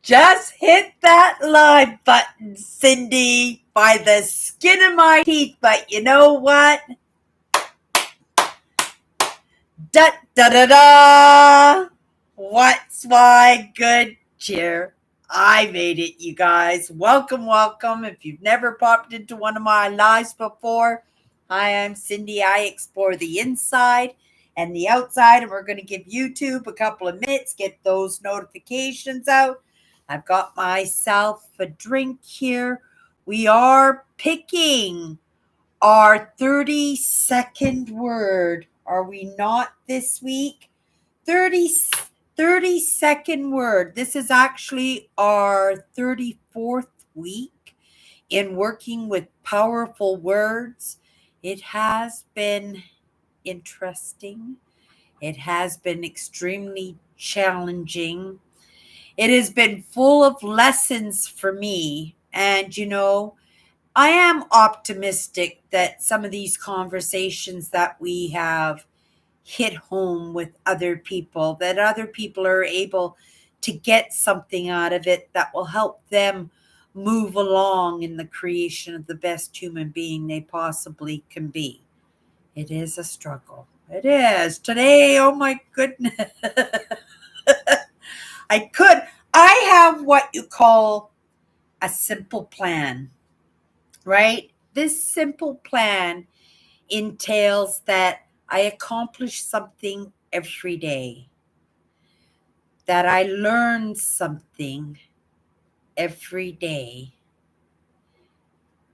Just hit that live button, Cindy, by the skin of my teeth. But you know what? Da da da da! What's my good cheer? I made it, you guys. Welcome, welcome. If you've never popped into one of my lives before, hi, I'm Cindy. I explore the inside and the outside, and we're going to give YouTube a couple of minutes, get those notifications out. I've got myself a drink here. We are picking our 30-second word. Are we not this week? 30-second word. This is actually our 34th week in working with powerful words. It has been interesting. It has been extremely challenging. It has been full of lessons for me. And, I am optimistic that some of these conversations that we have hit home with other people, that other people are able to get something out of it that will help them move along in the creation of the best human being they possibly can be. It is a struggle. It is. Today, oh my goodness. I have what you call a simple plan, right? This simple plan entails that I accomplish something every day, that I learn something every day,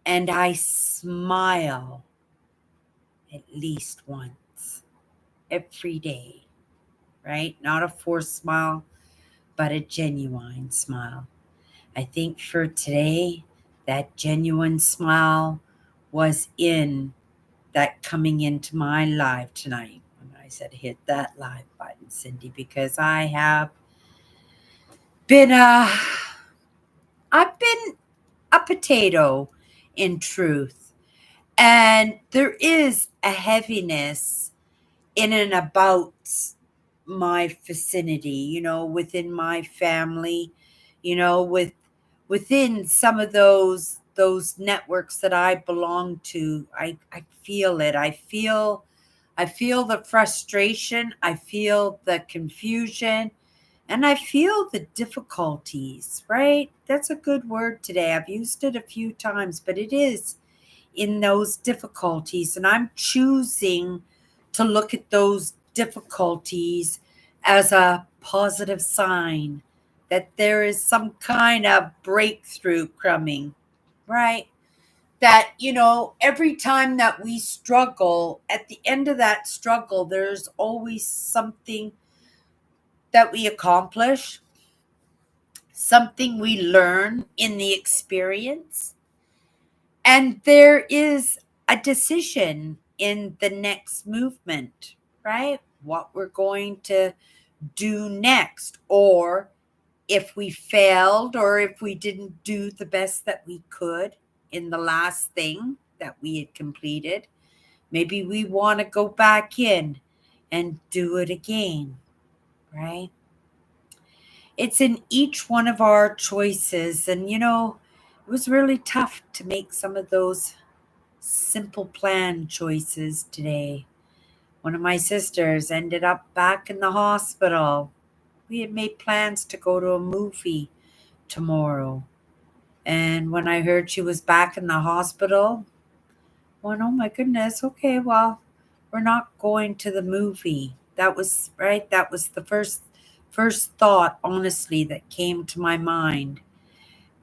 and I smile at least once every day, right? Not a forced smile, but a genuine smile. I think for today, that genuine smile was in that coming into my live tonight when I said hit that live button, Cindy, because been a I've been a potato in truth. And there is a heaviness in and about my vicinity, within my family, within some of those networks that I belong to. I feel it. I feel the frustration, I feel the confusion, and I feel the difficulties, right? That's a good word today. I've used it a few times, but it is in those difficulties. And I'm choosing to look at those difficulties as a positive sign that there is some kind of breakthrough coming, right? That, every time that we struggle, at the end of that struggle, there's always something that we accomplish, something we learn in the experience. And there is a decision in the next movement, right? What we're going to do next, or if we failed, or if we didn't do the best that we could in the last thing that we had completed. Maybe we want to go back in and do it again, right? It's in each one of our choices. And, it was really tough to make some of those simple plan choices today. One of my sisters ended up back in the hospital. We had made plans to go to a movie tomorrow. And when I heard she was back in the hospital, went, oh my goodness, okay, well, we're not going to the movie. That was right. That was the first thought, honestly, that came to my mind.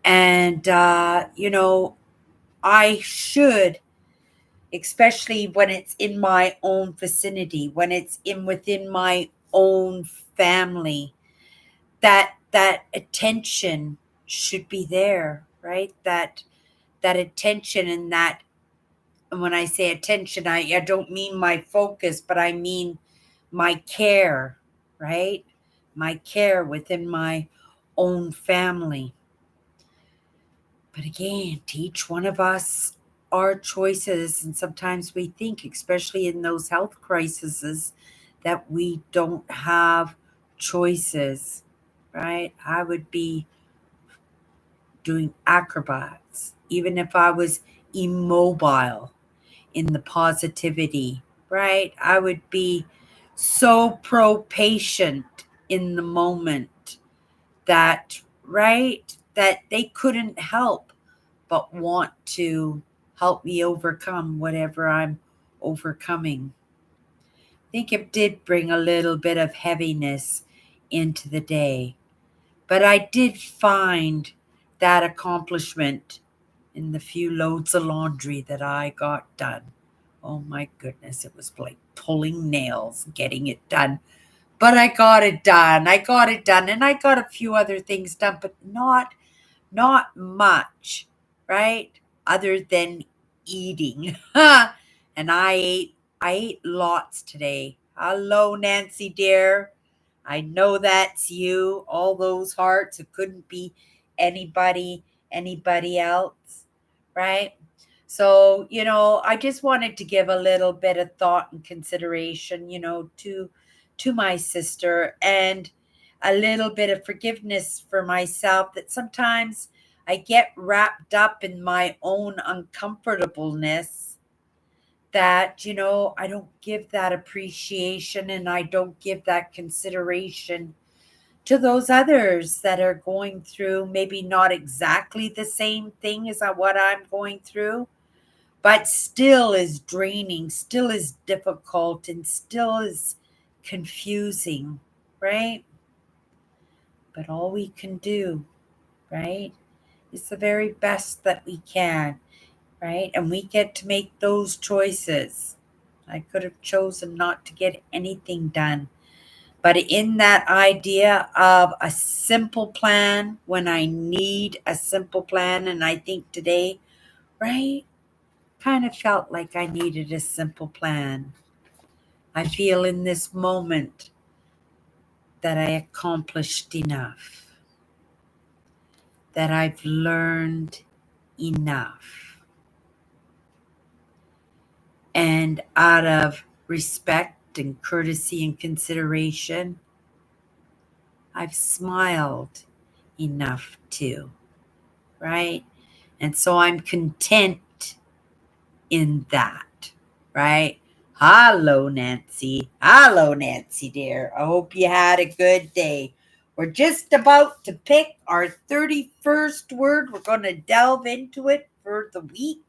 And I should, especially when it's in my own vicinity, when it's in within my own family, that attention should be there, right? That attention, and when I say attention, I don't mean my focus, but I mean my care, right? My care within my own family. But again, to each one of us, our choices, and sometimes we think, especially in those health crises, that we don't have choices, right? I would be doing acrobats, even if I was immobile in the positivity, right? I would be so pro patient in the moment that, right, that they couldn't help but want to help me overcome whatever I'm overcoming. I think it did bring a little bit of heaviness into the day, but I did find that accomplishment in the few loads of laundry that I got done. Oh my goodness, it was like pulling nails getting it done. But I got it done. I got it done. And I got a few other things done, but not much, right? Other than eating. And I ate lots today. Hello, Nancy dear. I know that's you. All those hearts. It couldn't be anybody else, right? So, I just wanted to give a little bit of thought and consideration, to my sister, and a little bit of forgiveness for myself that sometimes I get wrapped up in my own uncomfortableness, that, I don't give that appreciation and I don't give that consideration to those others that are going through maybe not exactly the same thing as what I'm going through, but still is draining, still is difficult, and still is confusing, right? But all we can do, right, is the very best that we can, right? And we get to make those choices. I could have chosen not to get anything done. But in that idea of a simple plan when I need a simple plan, and I think today, right, kind of felt like I needed a simple plan. I feel in this moment that I accomplished enough, that I've learned enough. And out of respect and courtesy and consideration, I've smiled enough too, right? And so I'm content in that, right? Hello, Nancy. Hello, Nancy, dear. I hope you had a good day. We're just about to pick our 31st word. We're going to delve into it for the week,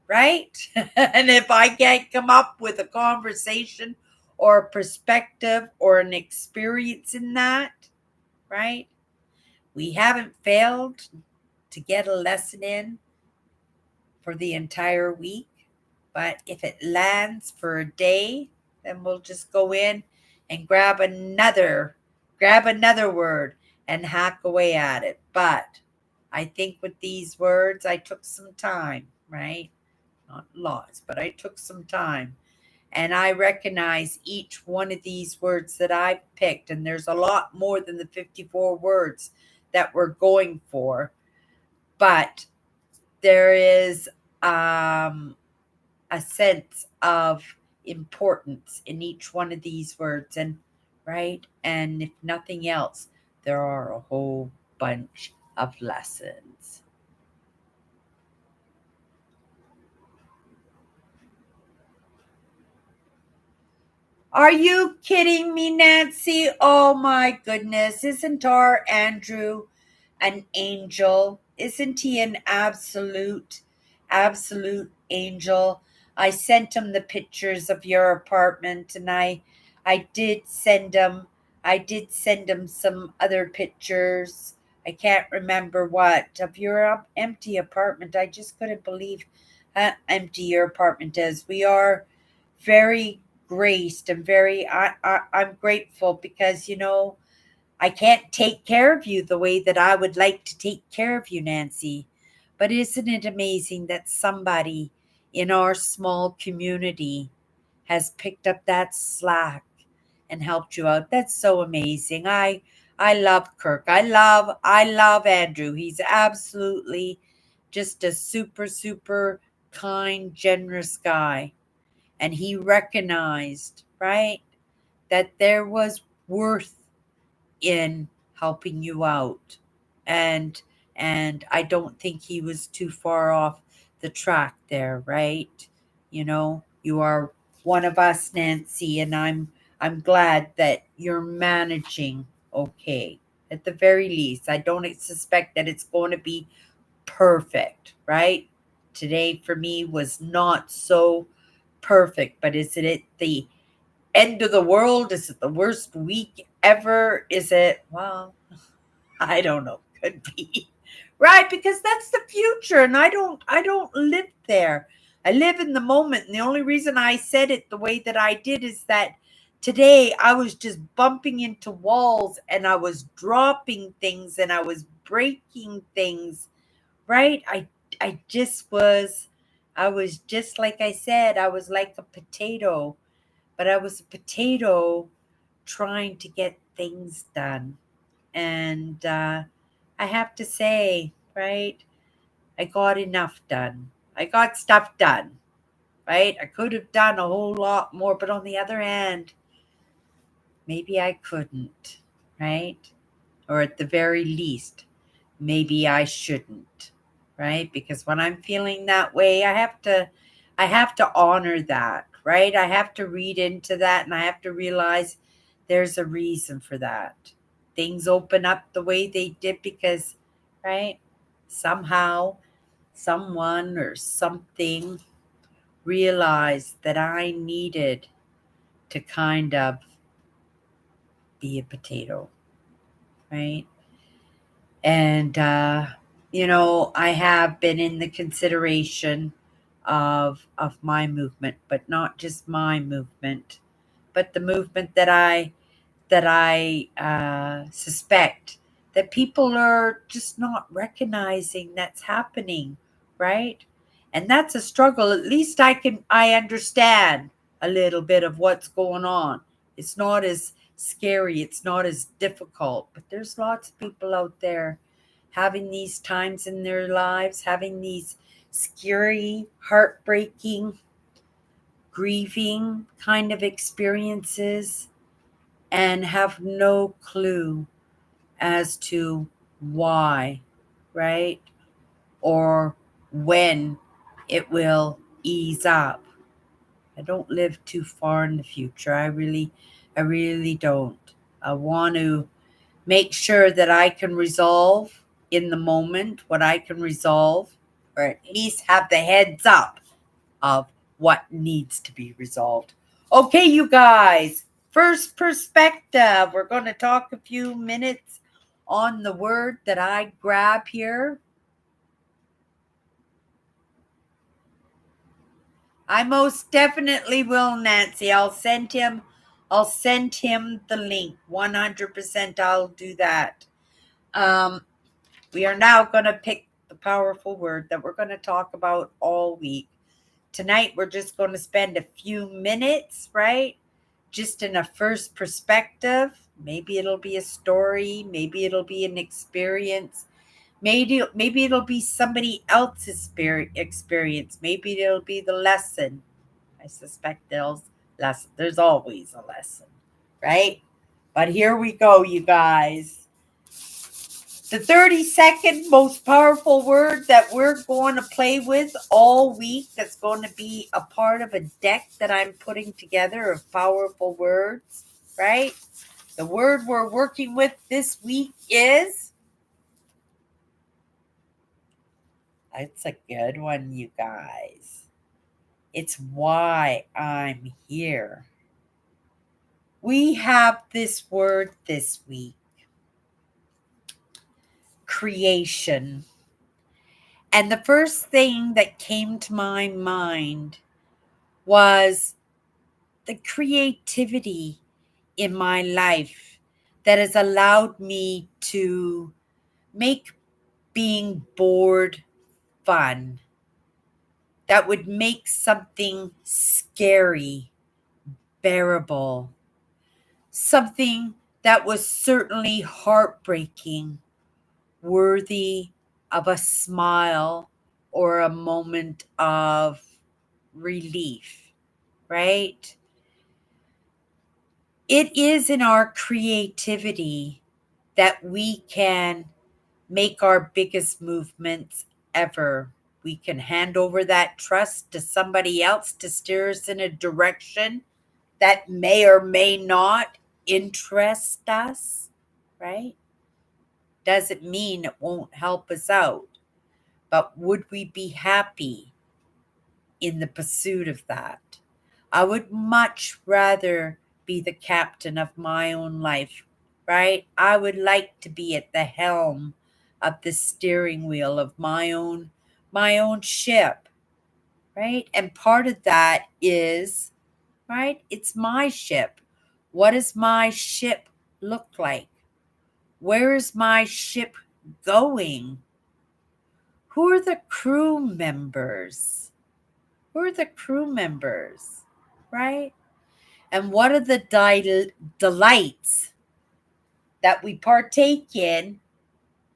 right? And if I can't come up with a conversation or a perspective or an experience in that, right? We haven't failed to get a lesson in for the entire week. But if it lands for a day, then we'll just go in and grab another word and hack away at it. But I think with these words, I took some time, right? Not lots, but I took some time. And I recognize each one of these words that I've picked, and there's a lot more than the 54 words that we're going for. But there is a sense of importance in each one of these words, and right, and if nothing else, there are a whole bunch of lessons. Are you kidding me, Nancy? Oh my goodness, isn't our Andrew an angel? Isn't he an absolute angel? I sent him the pictures of your apartment, and I did send him some other pictures. I can't remember what of your empty apartment. I just couldn't believe how empty your apartment is. We are very graced and I'm grateful because I can't take care of you the way that I would like to take care of you, Nancy. But isn't it amazing that somebody in our small community has picked up that slack and helped you out? That's so amazing. I love Kirk. I love Andrew. He's absolutely just a super kind, generous guy. And he recognized, right, that there was worth in helping you out. And I don't think he was too far off the track there, right? You are one of us, Nancy, and I'm glad that you're managing okay. At the very least, I don't suspect that it's going to be perfect, right? Today for me was not so perfect, but is it at the end of the world? Is it the worst week ever? Is it, well, I don't know. Could be. Right, because that's the future and I don't live there. I live in the moment. And the only reason I said it the way that I did is that today I was just bumping into walls and I was dropping things and I was breaking things, right? I was just like I said, I was like a potato, but I was a potato trying to get things done. And I have to say, right, I got enough done. I got stuff done, right? I could have done a whole lot more, but on the other hand, maybe I couldn't, right? Or at the very least, maybe I shouldn't, right? Because when I'm feeling that way, I have to honor that, right? I have to read into that and I have to realize there's a reason for that. Things open up the way they did because, right? Somehow, someone or something realized that I needed to kind of be a potato, right? And, I have been in the consideration of my movement, but not just my movement, but the movement that I suspect that people are just not recognizing that's happening, right? And that's a struggle. At least I understand a little bit of what's going on. It's not as scary, it's not as difficult, but there's lots of people out there having these times in their lives, having these scary, heartbreaking, grieving kind of experiences and have no clue as to why, right? Or when it will ease up. I don't live too far in the future. I really don't. I want to make sure that I can resolve in the moment what I can resolve, or at least have the heads up of what needs to be resolved. Okay, you guys, first perspective. We're going to talk a few minutes on the word that I grab here. I most definitely will, Nancy. I'll send him the link. 100% I'll do that. We are now going to pick the powerful word that we're going to talk about all week. Tonight, we're just going to spend a few minutes, right? Just in a first perspective. Maybe it'll be a story. Maybe it'll be an experience. Maybe it'll be somebody else's experience. Maybe it'll be the lesson. I suspect there's always a lesson, right? But here we go, you guys. The 32nd most powerful word that we're going to play with all week, that's going to be a part of a deck that I'm putting together of powerful words, right? The word we're working with this week is, it's a good one, you guys. It's why I'm here. We have this word this week, creation. And the first thing that came to my mind was the creativity in my life that has allowed me to make being bored fun, that would make something scary bearable, something that was certainly heartbreaking worthy of a smile or a moment of relief, right? It is in our creativity that we can make our biggest movements ever. We can hand over that trust to somebody else to steer us in a direction that may or may not interest us, right? Doesn't mean it won't help us out, but would we be happy in the pursuit of that? I would much rather be the captain of my own life, right? I would like to be at the helm of the steering wheel of my own ship, right? And part of that is, right, it's my ship. What does my ship look like? Where is my ship going? Who are the crew members? Who are the crew members, right? And what are the delights that we partake in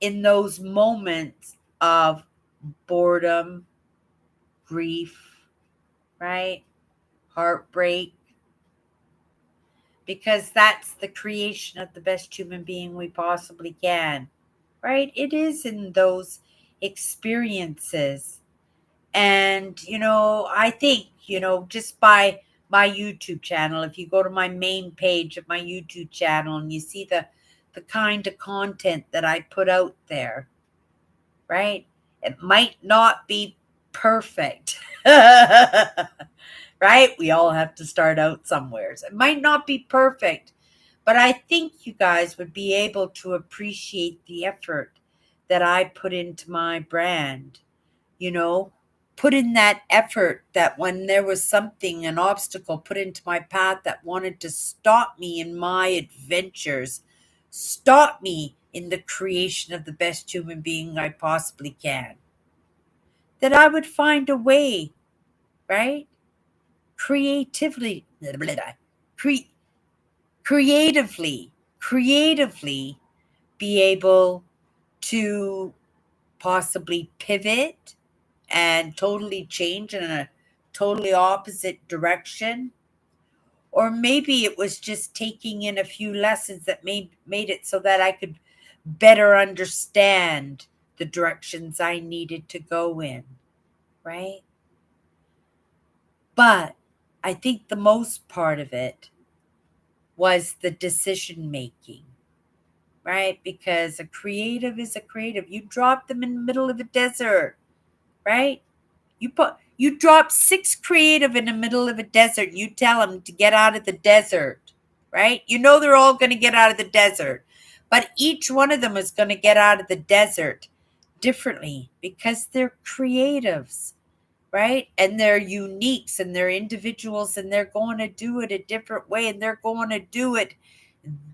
those moments of boredom, grief, right? Heartbreak, because that's the creation of the best human being we possibly can, right? It is in those experiences. And, I think, just by my YouTube channel, if you go to my main page of my YouTube channel and you see the kind of content that I put out there, right? It might not be perfect. Right? We all have to start out somewheres. It might not be perfect, but I think you guys would be able to appreciate the effort that I put into my brand. You know, put in that effort that when there was something, an obstacle put into my path that wanted to stop me in my adventures, stop me in the creation of the best human being I possibly can, that I would find a way, right? Creatively, cre- creatively be able to possibly pivot and totally change in a totally opposite direction. Or maybe it was just taking in a few lessons that made it so that I could better understand the directions I needed to go in, right? But I think the most part of it was the decision making, right? Because a creative is a creative. You drop them in the middle of a desert, right? You drop 6 creative in the middle of a desert. You tell them to get out of the desert, right? You know they're all going to get out of the desert, but each one of them is going to get out of the desert differently because they're creatives, right? And they're uniques and they're individuals and they're going to do it a different way and they're going to do it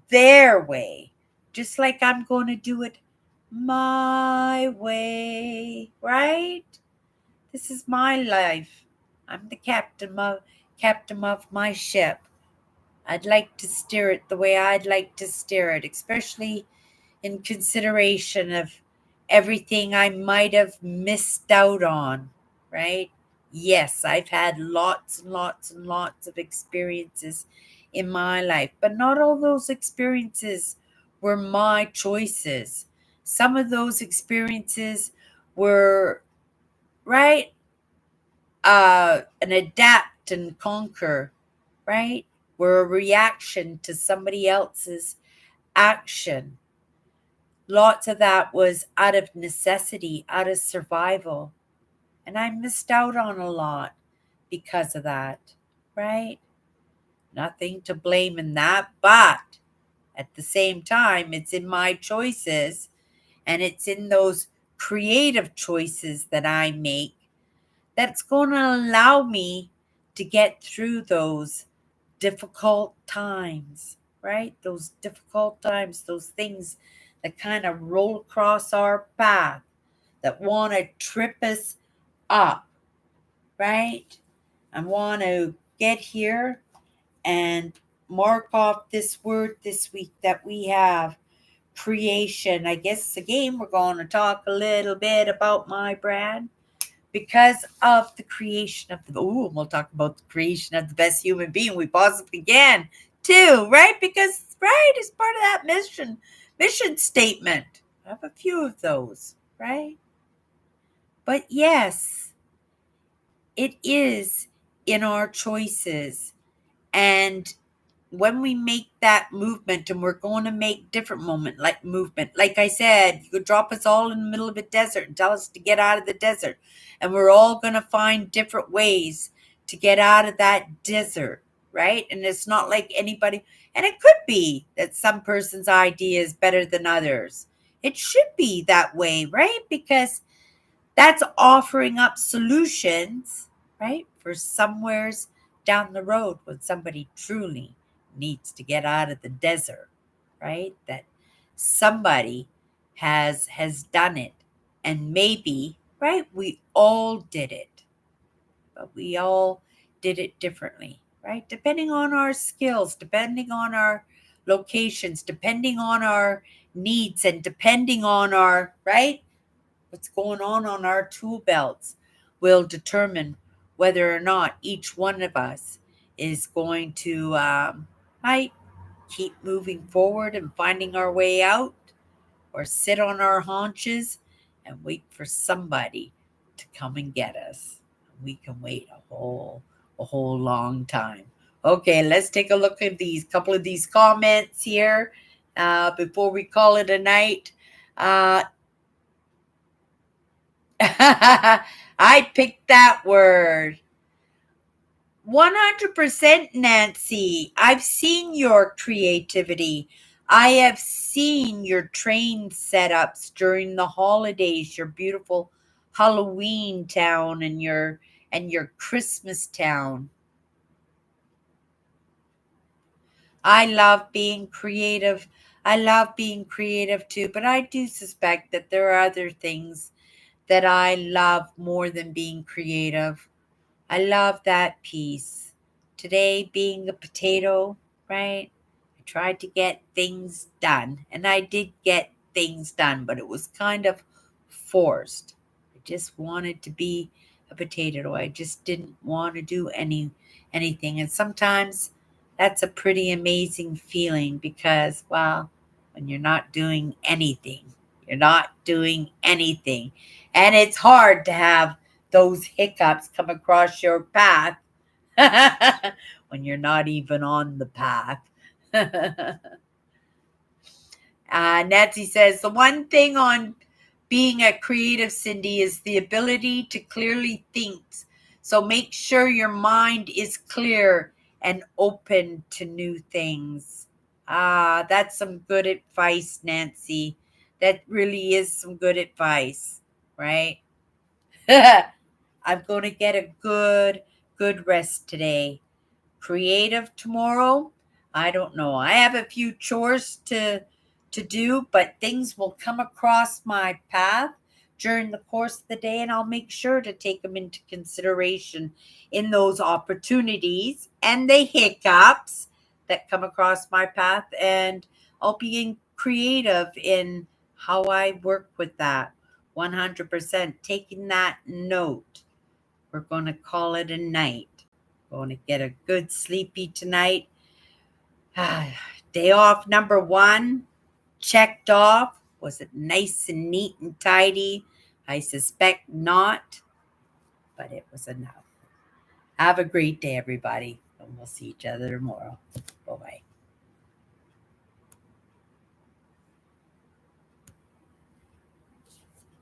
their way, just like I'm going to do it my way, right? This is my life. I'm the captain of my ship. I'd like to steer it the way I'd like to steer it, especially in consideration of everything I might have missed out on, right? Yes, I've had lots and lots and lots of experiences in my life, but not all those experiences were my choices. Some of those experiences were, right, an adapt and conquer, right? Were a reaction to somebody else's action. Lots of that was out of necessity, out of survival. And I missed out on a lot because of that, right? Nothing to blame in that, but at the same time, it's in my choices and it's in those creative choices that I make that's going to allow me to get through those difficult times, right? Those difficult times, those things that kind of roll across our path that want to trip us up, right? And want to get here and mark off this word this week that we have, creation. I guess again, we're going to talk a little bit about my brand because of the creation of we'll talk about the creation of the best human being we possibly can too, right? Because, right, it's part of that mission statement. I have a few of those, right? But yes, it is in our choices. And when we make that movement, and we're going to make different movement, like I said, you could drop us all in the middle of a desert and tell us to get out of the desert, and we're all going to find different ways to get out of that desert, right? And it's not like anybody, and it could be that some person's idea is better than others. It should be that way, right? Because that's offering up solutions, right, for somewheres down the road when somebody truly needs to get out of the desert, right? That somebody has done it, and maybe, right, we all did it, but we all did it differently, right? Depending on our skills, depending on our locations, depending on our needs, and depending on our, right, what's going on our tool belts will determine whether or not each one of us is going to might keep moving forward and finding our way out, or sit on our haunches and wait for somebody to come and get us. We can wait a whole long time. Okay, let's take a look at these couple of these comments here before we call it a night. Uh, I picked that word. 100% Nancy. I've seen your creativity. I have seen your train setups during the holidays, your beautiful Halloween town and your Christmas town. I love being creative. I love being creative too, but I do suspect that there are other things that I love more than being creative. I love that piece. Today being a potato, right? I tried to get things done, and I did get things done, but it was kind of forced. I just wanted to be a potato. I just didn't want to do anything. And sometimes that's a pretty amazing feeling because, well, when you're not doing anything, you're not doing anything. And it's hard to have those hiccups come across your path when you're not even on the path. Nancy says the one thing on being a creative, Cindy, is the ability to clearly think. So make sure your mind is clear and open to new things. That's some good advice, Nancy. That really is some good advice, right? I'm going to get a good rest today. Creative tomorrow? I don't know. I have a few chores to do, but things will come across my path during the course of the day, and I'll make sure to take them into consideration in those opportunities and the hiccups that come across my path, and I'll be creative in how I work with that. 100% taking that note. We're going to call it a night. Going to get a good sleepy tonight. Day off number 1 checked off. Was it nice and neat and tidy? I suspect not, but it was enough. Have a great day, everybody, and we'll see each other tomorrow. Bye bye.